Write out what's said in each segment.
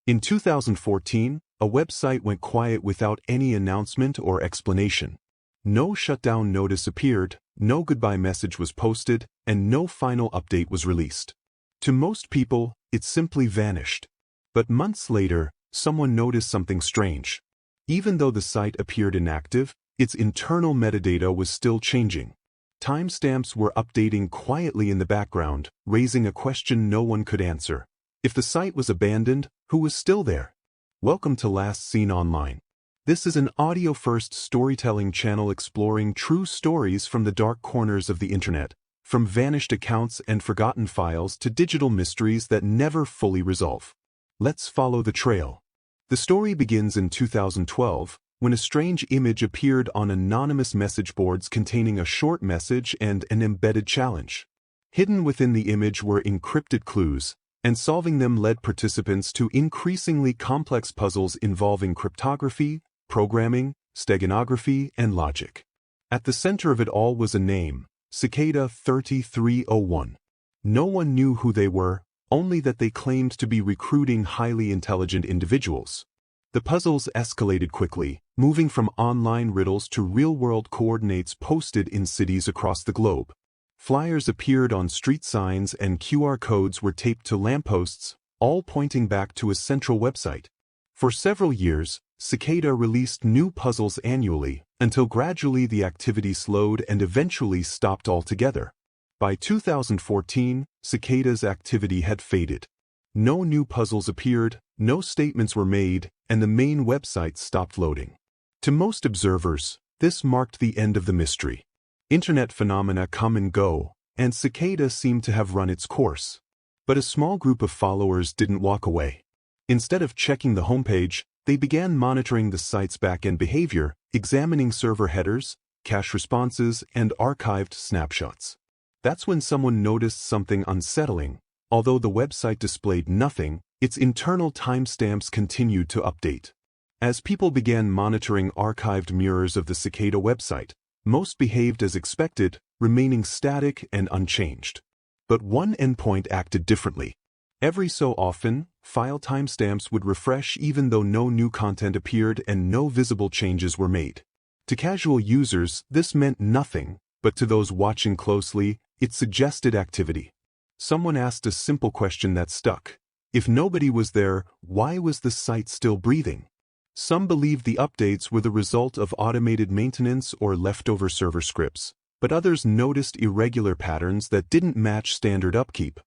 In 2014, a website went quiet without any announcement or explanation. No shutdown notice appeared, no goodbye message was posted, and no final update was released. To most people, it simply vanished. But months later, someone noticed something strange. Even though the site appeared inactive, its internal metadata was still changing. Timestamps were updating quietly in the background, raising a question no one could answer. If the site was abandoned, who was still there? Welcome to Last Seen Online. This is an audio-first storytelling channel exploring true stories from the dark corners of the internet, from vanished accounts and forgotten files to digital mysteries that never fully resolve. Let's follow the trail. The story begins in 2012, when a strange image appeared on anonymous message boards containing a short message and an embedded challenge. Hidden within the image were encrypted clues, and solving them led participants to increasingly complex puzzles involving cryptography, programming, steganography, and logic. At the center of it all was a name, Cicada 3301. No one knew who they were, only that they claimed to be recruiting highly intelligent individuals. The puzzles escalated quickly, moving from online riddles to real-world coordinates posted in cities across the globe. Flyers appeared on street signs and QR codes were taped to lampposts, all pointing back to a central website. For several years, Cicada released new puzzles annually, until gradually the activity slowed and eventually stopped altogether. By 2014, Cicada's activity had faded. No new puzzles appeared, no statements were made, and the main website stopped loading. To most observers, this marked the end of the mystery. Internet phenomena come and go, and Cicada seemed to have run its course. But a small group of followers didn't walk away. Instead of checking the homepage, they began monitoring the site's back-end behavior, examining server headers, cache responses, and archived snapshots. That's when someone noticed something unsettling. Although the website displayed nothing, its internal timestamps continued to update. As people began monitoring archived mirrors of the Cicada website, most behaved as expected, remaining static and unchanged. But one endpoint acted differently. Every so often, file timestamps would refresh even though no new content appeared and no visible changes were made. To casual users, this meant nothing, but to those watching closely, it suggested activity. Someone asked a simple question that stuck. If nobody was there, why was the site still breathing? Some believed the updates were the result of automated maintenance or leftover server scripts, but others noticed irregular patterns that didn't match standard upkeep.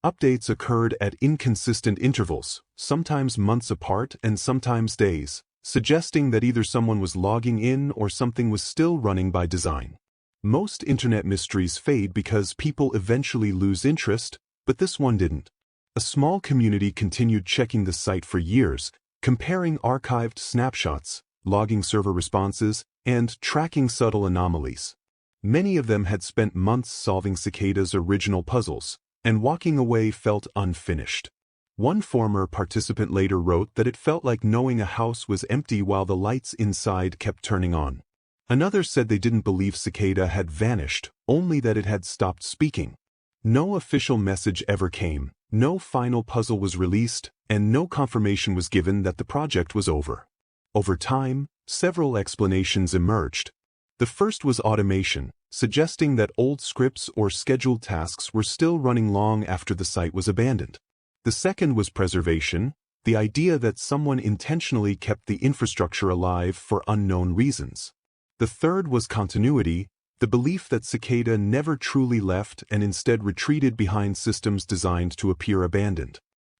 Updates occurred at inconsistent intervals, sometimes months apart and sometimes days, suggesting that either someone was logging in or something was still running by design. Most internet mysteries fade because people eventually lose interest, but this one didn't. A small community continued checking the site for years, comparing archived snapshots, logging server responses, and tracking subtle anomalies. Many of them had spent months solving Cicada's original puzzles, and walking away felt unfinished. One former participant later wrote that it felt like knowing a house was empty while the lights inside kept turning on. Another said they didn't believe Cicada had vanished, only that it had stopped speaking. No official message ever came, no final puzzle was released, and no confirmation was given that the project was over. Over time, several explanations emerged. The first was automation, suggesting that old scripts or scheduled tasks were still running long after the site was abandoned. The second was preservation, the idea that someone intentionally kept the infrastructure alive for unknown reasons. The third was continuity, the belief that Cicada never truly left and instead retreated behind systems designed to appear abandoned.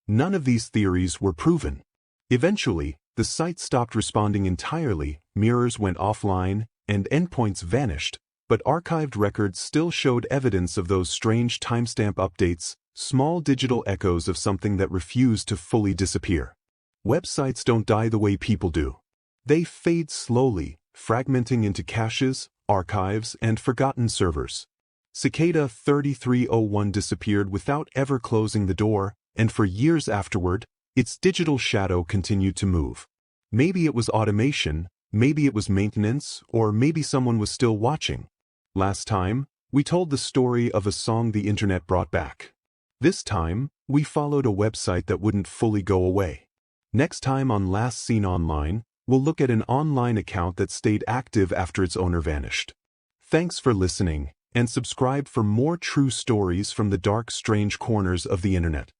None of these theories were proven. Eventually, the site stopped responding entirely, mirrors went offline, and endpoints vanished, but archived records still showed evidence of those strange timestamp updates, small digital echoes of something that refused to fully disappear. Websites don't die the way people do. They fade slowly, fragmenting into caches, archives, and forgotten servers. Cicada 3301 disappeared without ever closing the door, and for years afterward, its digital shadow continued to move. Maybe it was automation, maybe it was maintenance, or maybe someone was still watching. Last time, we told the story of a song the internet brought back. This time, we followed a website that wouldn't fully go away. Next time on Last Seen Online, we'll look at an online account that stayed active after its owner vanished. Thanks for listening, and subscribe for more true stories from the dark, strange corners of the internet.